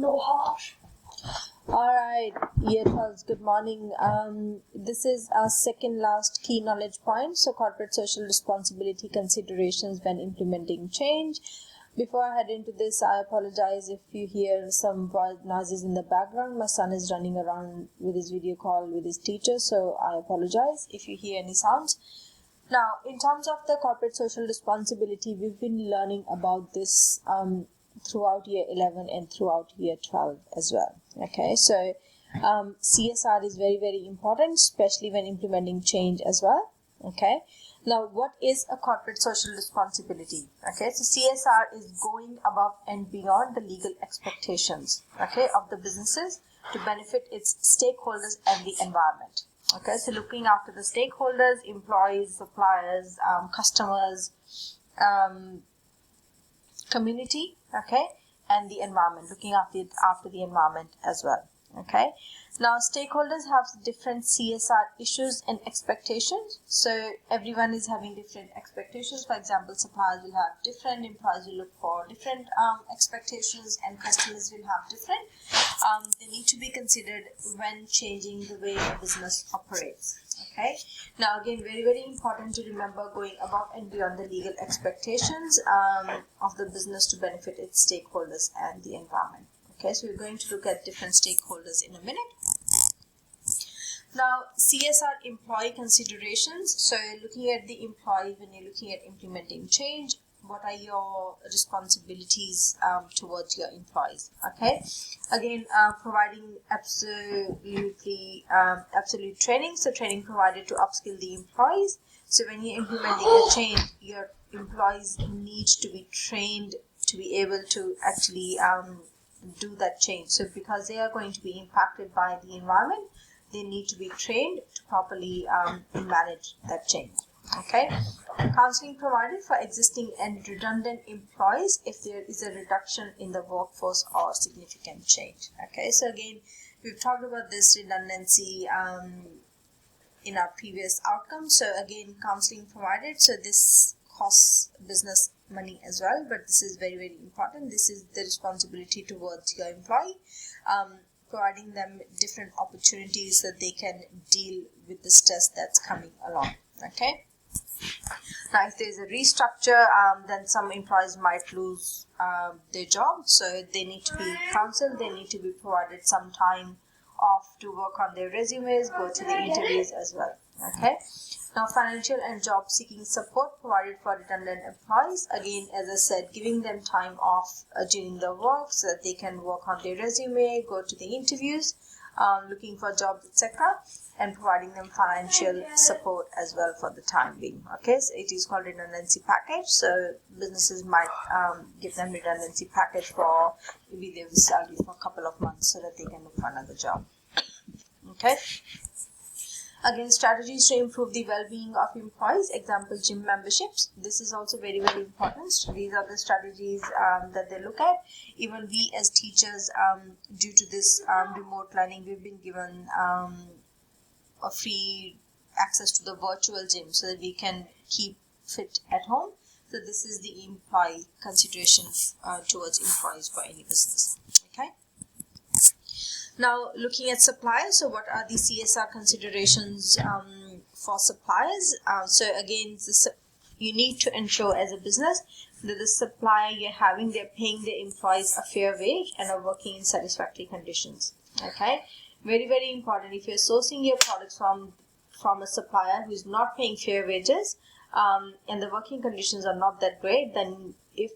no harsh. Alright, year 12, good morning. This is our second last key knowledge point. So corporate social responsibility considerations when implementing change. Before I head into this, I apologize if you hear some noises in the background. My son is running around with his video call with his teacher, so I apologize if you hear any sounds. Now, in terms of the corporate social responsibility, we've been learning about this throughout year 11 and throughout year 12 as well. Okay, so CSR is very, very important, especially when implementing change as well. Okay, now what is a corporate social responsibility? Okay, so CSR is going above and beyond the legal expectations, okay, of the businesses to benefit its stakeholders and the environment. Okay, so looking after the stakeholders, employees, suppliers, customers, community, okay, and the environment, looking after the environment as well. Okay, now stakeholders have different CSR issues and expectations, so everyone is having different expectations. For example, suppliers will have different, employees will look for different expectations, and customers will have different. They need to be considered when changing the way a business operates. Okay, now again, very, very important to remember going above and beyond the legal expectations of the business to benefit its stakeholders and the environment. Okay, so we're going to look at different stakeholders in a minute. Now, CSR employee considerations. So looking at the employee when you're looking at implementing change, what are your responsibilities towards your employees? Okay, again, providing absolute training. So training provided to upskill the employees. So when you're implementing a change, your employees need to be trained to be able to actually do that change. So because they are going to be impacted by the environment, they need to be trained to properly manage that change. Okay, counseling provided for existing and redundant employees if there is a reduction in the workforce or significant change. Okay, so again, we've talked about this redundancy in our previous outcomes. So again, counseling provided, so this costs business money as well, but this is very, very important. This is the responsibility towards your employee, providing them different opportunities that they can deal with the stress that's coming along. Okay, now if there's a restructure, then some employees might lose their job, so they need to be counseled, they need to be provided some time off to work on their resumes, go to the interviews as well. Okay, now financial and job seeking support provided for redundant employees. Again, as I said, giving them time off during the work so that they can work on their resume, go to the interviews, looking for jobs, etc., and providing them financial support as well for the time being. Okay, so it is called redundancy package. So businesses might give them redundancy package for maybe their salary for a couple of months so that they can look for another job. Okay, again, strategies to improve the well-being of employees. Example, gym memberships. This is also very, very important. These are the strategies that they look at. Even we as teachers, due to this remote learning, we've been given a free access to the virtual gym so that we can keep fit at home. So this is the employee considerations towards employees for any business. Okay. Now looking at suppliers, so what are the CSR considerations for suppliers? So again, you need to ensure as a business that the supplier you're having, they're paying their employees a fair wage and are working in satisfactory conditions. Okay, very, very important. If you're sourcing your products from a supplier who is not paying fair wages and the working conditions are not that great, then if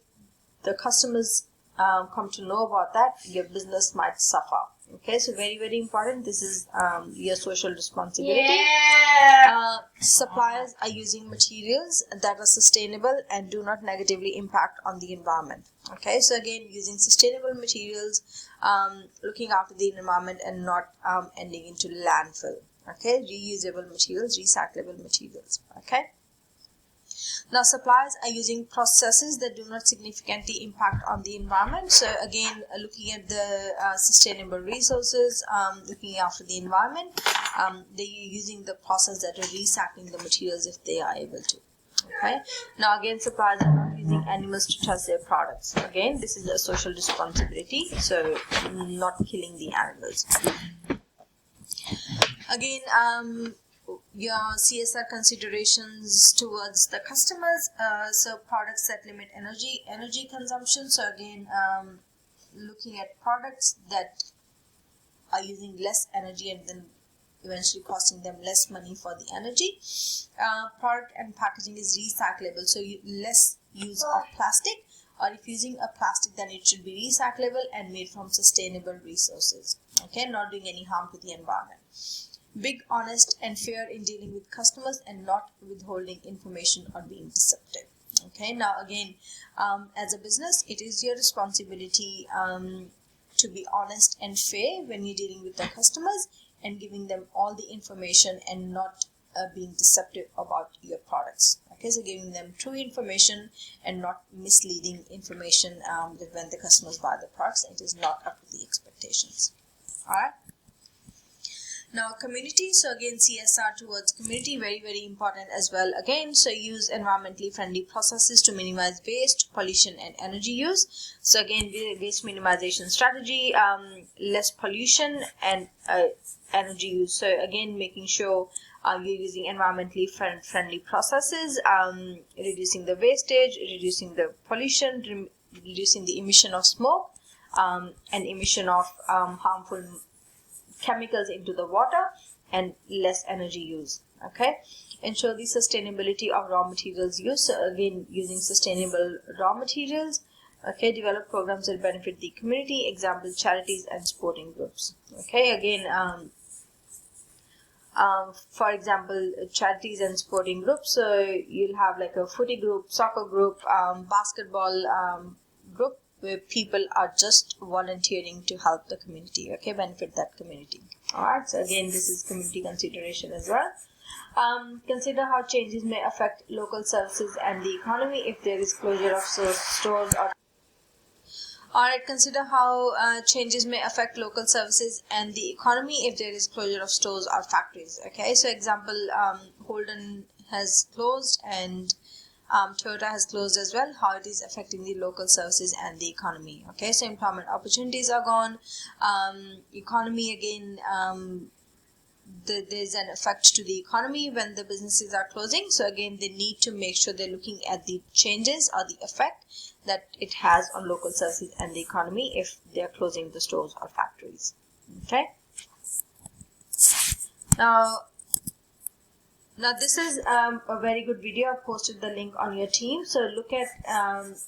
the customers come to know about that, your business might suffer. Okay, so very, very important. This is your social responsibility. Yeah. Suppliers are using materials that are sustainable and do not negatively impact on the environment. Okay, so again, using sustainable materials, looking after the environment and not ending into landfill. Okay, reusable materials, recyclable materials. Okay. Now, suppliers are using processes that do not significantly impact on the environment. So again, looking at the sustainable resources, looking after the environment, they're using the process that are recycling the materials if they are able to. Okay. Now again, suppliers are not using animals to test their products. Again, this is a social responsibility, so not killing the animals. Again, your CSR considerations towards the customers. So products that limit energy consumption. So again, looking at products that are using less energy and then eventually costing them less money for the energy. Product and packaging is recyclable, so less use of plastic, or if using a plastic, then it should be recyclable and made from sustainable resources. Okay, not doing any harm to the environment. Big, honest and fair in dealing with customers and not withholding information or being deceptive. Okay, now again, as a business, it is your responsibility to be honest and fair when you're dealing with the customers and giving them all the information and not being deceptive about your products. Okay, so giving them true information and not misleading information that when the customers buy the products, it is not up to the expectations. Alright. Now community, so again CSR towards community, very important as well. Again, so use environmentally friendly processes to minimize waste, pollution and energy use. So again, waste minimization strategy, less pollution and energy use. So again, making sure you're using environmentally friendly processes, reducing the wastage, reducing the pollution, reducing the emission of smoke and emission of harmful chemicals into the water, and less energy use. Okay, ensure the sustainability of raw materials use. So again, using sustainable raw materials. Okay, develop programs that benefit the community, example charities and sporting groups. Okay, again, for example, charities and sporting groups, so you'll have like a footy group, soccer group, basketball group, where people are just volunteering to help the community, okay, benefit that community. Alright, so again, this is community consideration as well. Consider how changes may affect local services and the economy if there is closure of stores or... Alright, consider how changes may affect local services and the economy if there is closure of stores or factories. Okay, so example, Holden has closed and Toyota has closed as well, how it is affecting the local services and the economy. Okay, so employment opportunities are gone. Economy again, there's an effect to the economy when the businesses are closing. So again, they need to make sure they're looking at the changes or the effect that it has on local services and the economy if they're closing the stores or factories. Okay. Now this is a very good video. I've posted the link on your team. So look at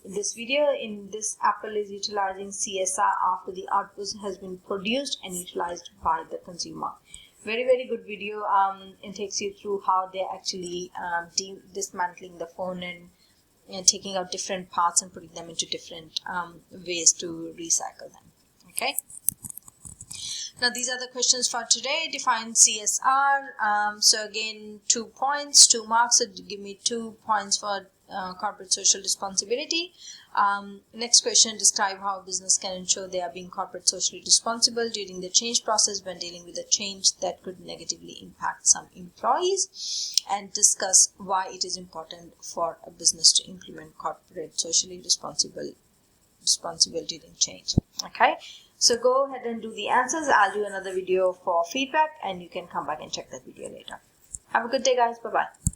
this video. In this, Apple is utilizing CSR after the output has been produced and utilized by the consumer. Very good video. It takes you through how they're actually dismantling the phone and taking out different parts and putting them into different ways to recycle them. Okay. Now these are the questions for today. Define CSR. So again, 2 points, 2 marks. So give me 2 points for corporate social responsibility. Next question, describe how a business can ensure they are being corporate socially responsible during the change process when dealing with a change that could negatively impact some employees, and discuss why it is important for a business to implement corporate socially responsibility during change. Okay, so go ahead and do the answers. I'll do another video for feedback and you can come back and check that video later. Have a good day, guys. Bye bye.